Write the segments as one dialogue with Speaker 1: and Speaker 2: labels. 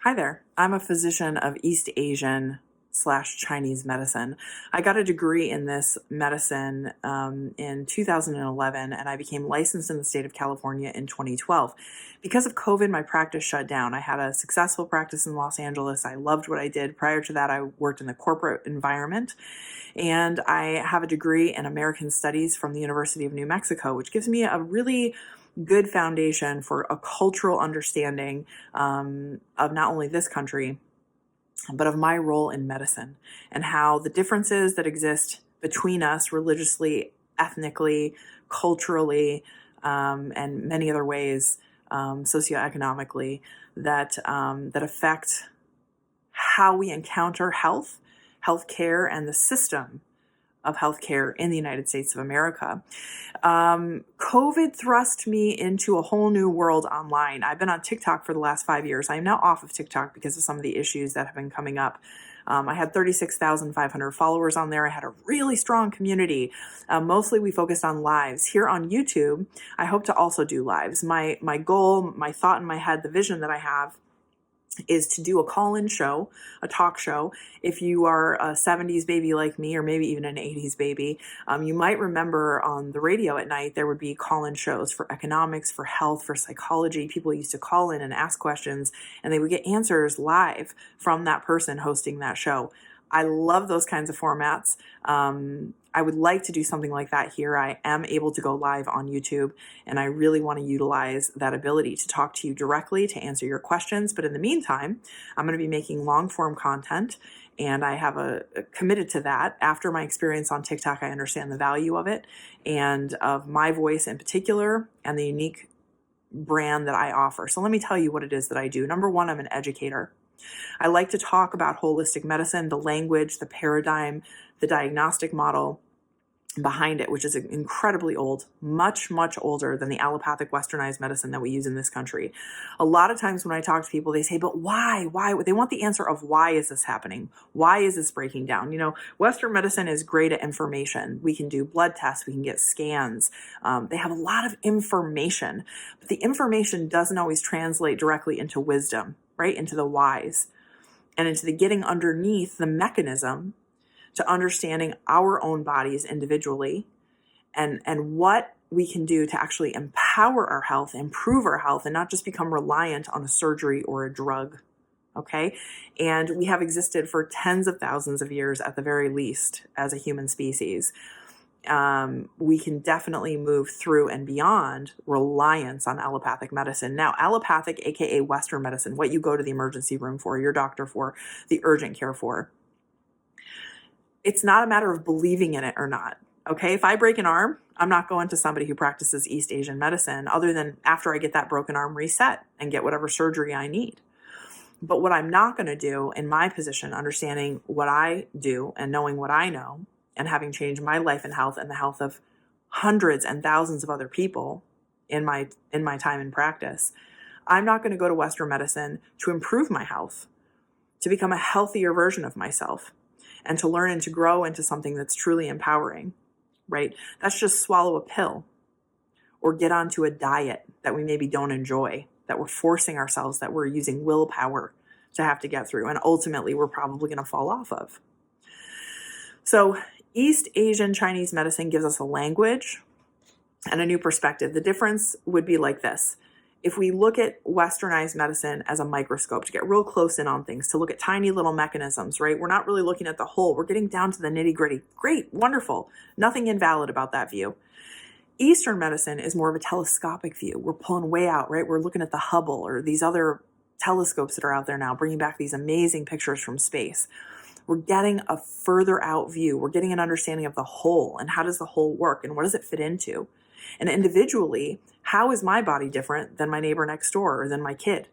Speaker 1: Hi there. I'm a physician of East Asian slash Chinese medicine. I got a degree in this medicine in 2011, and I became licensed in the state of California in 2012. Because of COVID, my practice shut down. I had a successful practice in Los Angeles. I loved what I did. Prior to that, I worked in the corporate environment, and I have a degree in American Studies from the University of New Mexico, which gives me a really good foundation for a cultural understanding of not only this country, but of my role in medicine and how the differences that exist between us religiously, ethnically, culturally, and many other ways, socioeconomically, that affect how we encounter healthcare, and the system of healthcare in the United States of America. COVID thrust me into a whole new world online. I've been on TikTok for the last 5 years. I am now off of TikTok because of some of the issues that have been coming up. I had 36,500 followers on there. I had a really strong community. Mostly we focused on lives. Here on YouTube, I hope to also do lives. My goal, my thought in my head, the vision that I have is to do a call-in show, a talk show. If you are a 70s baby like me, or maybe even an 80s baby, you might remember on the radio at night, there would be call-in shows for economics, for health, for psychology. People used to call in and ask questions, and they would get answers live from that person hosting that show. I love those kinds of formats. I would like to do something like that here. I am able to go live on YouTube, and I really want to utilize that ability to talk to you directly, to answer your questions. But in the meantime, I'm going to be making long form content, and I have committed to that. After my experience on TikTok, I understand the value of it and of my voice in particular and the unique brand that I offer. So let me tell you what it is that I do. Number one, I'm an educator. I like to talk about holistic medicine, the language, the paradigm, the diagnostic model behind it, which is incredibly old, much, much older than the allopathic westernized medicine that we use in this country. A lot of times when I talk to people, they say, but why? Why? They want the answer of why is this happening? Why is this breaking down? You know, Western medicine is great at information. We can do blood tests. We can get scans. They have a lot of information, but the information doesn't always translate directly into wisdom, right? Into the whys and into the getting underneath the mechanism to understanding our own bodies individually and what we can do to actually empower our health, improve our health, and not just become reliant on a surgery or a drug. Okay? And we have existed for tens of thousands of years at the very least as a human species. We can definitely move through and beyond reliance on allopathic medicine. Now, allopathic, aka Western medicine, what you go to the emergency room for, your doctor for, the urgent care for, it's not a matter of believing in it or not. Okay, if I break an arm, I'm not going to somebody who practices East Asian medicine other than after I get that broken arm reset and get whatever surgery I need. But what I'm not going to do in my position, understanding what I do and knowing what I know and having changed my life and health and the health of hundreds and thousands of other people in my time in practice, I'm not going to go to Western medicine to improve my health, to become a healthier version of myself, and to learn and to grow into something that's truly empowering, right? That's just swallow a pill or get onto a diet that we maybe don't enjoy, that we're forcing ourselves, that we're using willpower to have to get through, and ultimately we're probably going to fall off of. So East Asian Chinese medicine gives us a language and a new perspective. The difference would be like this. If we look at westernized medicine as a microscope, to get real close in on things, to look at tiny little mechanisms, right? We're not really looking at the whole. We're getting down to the nitty gritty. Great, wonderful. Nothing invalid about that view. Eastern medicine is more of a telescopic view. We're pulling way out, right? We're looking at the Hubble or these other telescopes that are out there now, bringing back these amazing pictures from space. We're getting a further out view. We're getting an understanding of the whole and how does the whole work and what does it fit into? And individually, how is my body different than my neighbor next door or than my kid?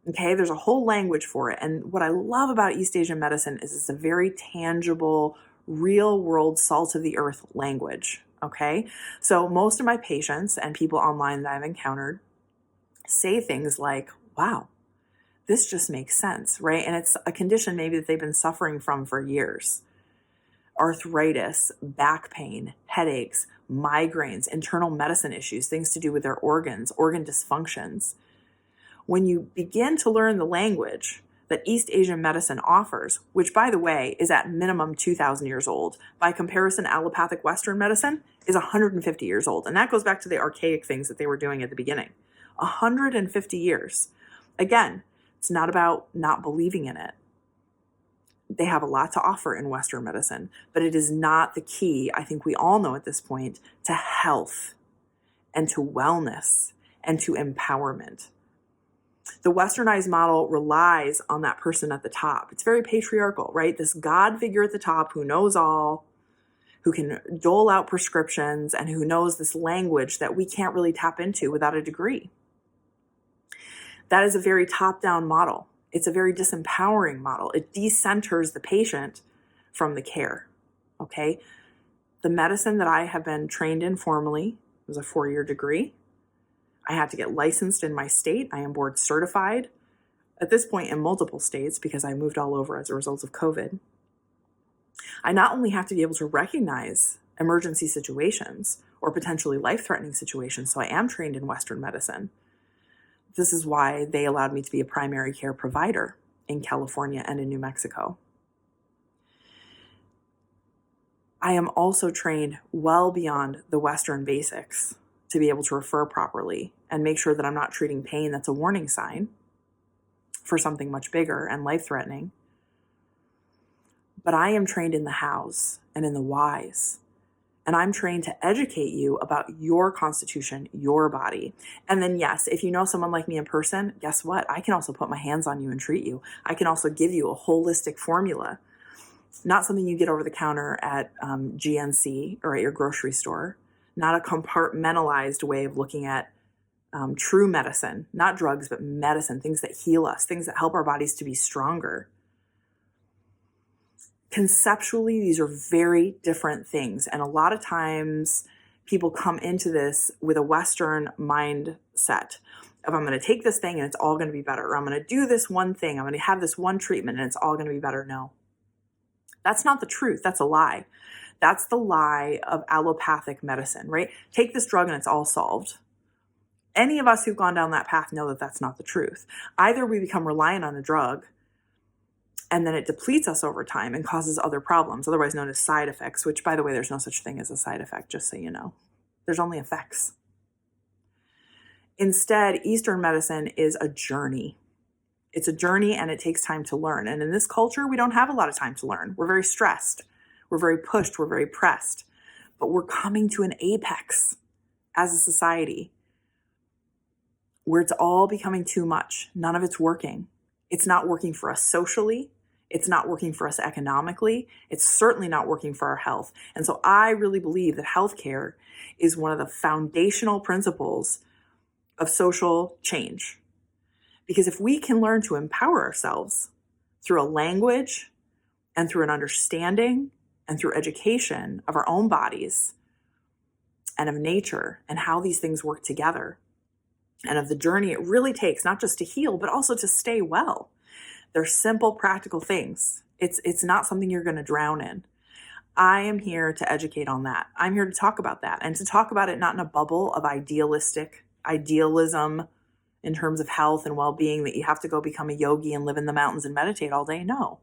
Speaker 1: Okay, there's a whole language for it. And what I love about East Asian medicine is it's a very tangible, real world, salt of the earth language. Okay, so most of my patients and people online that I've encountered say things like, wow, this just makes sense, right? And it's a condition maybe that they've been suffering from for years. Arthritis, back pain, headaches, migraines, internal medicine issues, things to do with their organs, organ dysfunctions. when you begin to learn the language that East Asian medicine offers, which, by the way, is at minimum 2,000 years old. By comparison, allopathic Western medicine is 150 years old. And that goes back to the archaic things that they were doing at the beginning. 150 years. Again, it's not about not believing in it. They have a lot to offer in Western medicine, but it is not the key, I think we all know at this point, to health and to wellness and to empowerment. The Westernized model relies on that person at the top. It's very patriarchal, right? This God figure at the top who knows all, who can dole out prescriptions, and who knows this language that we can't really tap into without a degree. That is a very top-down model. It's a very disempowering model. It decenters the patient from the care, okay? The medicine that I have been trained in formally was a 4-year degree. I had to get licensed in my state. I am board certified at this point in multiple states because I moved all over as a result of COVID. I not only have to be able to recognize emergency situations or potentially life-threatening situations, so I am trained in Western medicine. This is why they allowed me to be a primary care provider in California and in New Mexico. I am also trained well beyond the Western basics to be able to refer properly and make sure that I'm not treating pain that's a warning sign for something much bigger and life-threatening. But I am trained in the hows and in the whys. And I'm trained to educate you about your constitution, your body. And then yes, if you know someone like me in person, guess what? I can also put my hands on you and treat you. I can also give you a holistic formula, not something you get over the counter at GNC or at your grocery store, not a compartmentalized way of looking at true medicine, not drugs, but medicine, things that heal us, things that help our bodies to be stronger. Conceptually, these are very different things. And a lot of times people come into this with a Western mindset of I'm going to take this thing and it's all going to be better. Or I'm going to do this one thing. I'm going to have this one treatment and it's all going to be better. No, that's not the truth. That's a lie. That's the lie of allopathic medicine, right? Take this drug and it's all solved. Any of us who've gone down that path know that that's not the truth. Either we become reliant on a drug and then it depletes us over time and causes other problems, otherwise known as side effects, which, by the way, there's no such thing as a side effect, just so you know. There's only effects. Instead, Eastern medicine is a journey. It's a journey and it takes time to learn. And in this culture, we don't have a lot of time to learn. We're very stressed. We're very pushed. We're very pressed. But we're coming to an apex as a society where it's all becoming too much. None of it's working. It's not working for us socially. It's not working for us economically. It's certainly not working for our health. And so I really believe that healthcare is one of the foundational principles of social change. Because if we can learn to empower ourselves through a language and through an understanding and through education of our own bodies and of nature and how these things work together and of the journey it really takes, not just to heal, but also to stay well. They're simple, practical things. It's not something you're going to drown in. I am here to educate on that. I'm here to talk about that and to talk about it not in a bubble of idealism in terms of health and well-being, that you have to go become a yogi and live in the mountains and meditate all day. No.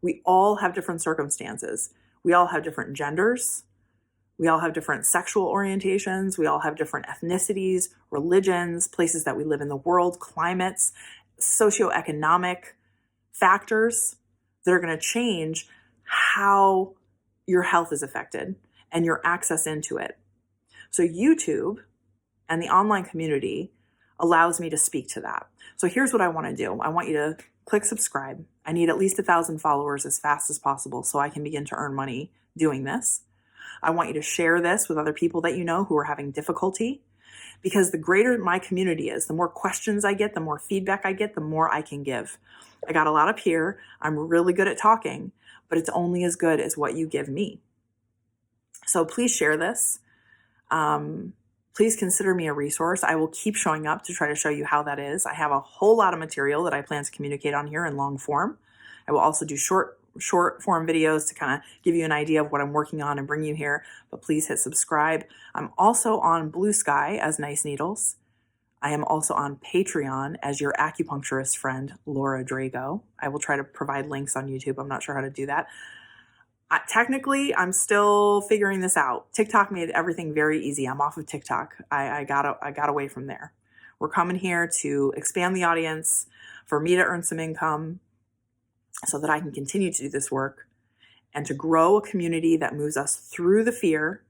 Speaker 1: We all have different circumstances. We all have different genders. We all have different sexual orientations. We all have different ethnicities, religions, places that we live in the world, climates, socioeconomic factors that are going to change how your health is affected and your access into it. So YouTube and the online community allows me to speak to that. So here's what I want to do. I want you to click subscribe. I need at least 1,000 followers as fast as possible so I can begin to earn money doing this. I want you to share this with other people that you know who are having difficulty, because the greater my community is, the more questions I get, the more feedback I get, the more I can give. I got a lot up here. I'm really good at talking, but it's only as good as what you give me. So please share this. Please consider me a resource. I will keep showing up to try to show you how that is. I have a whole lot of material that I plan to communicate on here in long form. I will also do short form videos to kind of give you an idea of what I'm working on and bring you here, but please hit subscribe. I'm also on Blue Sky as Nice Needles. I am also on Patreon as your acupuncturist friend, Laura Drago. I will try to provide links on YouTube. I'm not sure how to do that. Technically, I'm still figuring this out. TikTok made everything very easy. I'm off of TikTok. I got away from there. We're coming here to expand the audience, for me to earn some income so that I can continue to do this work and to grow a community that moves us through the fear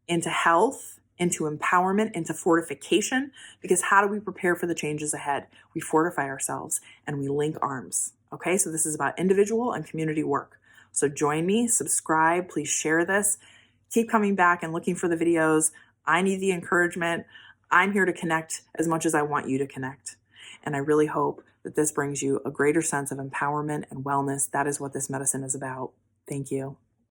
Speaker 1: into health, into empowerment, into fortification. Because how do we prepare for the changes ahead? We fortify ourselves and we link arms. Okay, so this is about individual and community work. So join me, subscribe, please share this. Keep coming back and looking for the videos. I need the encouragement. I'm here to connect as much as I want you to connect. And I really hope that this brings you a greater sense of empowerment and wellness. That is what this medicine is about. Thank you.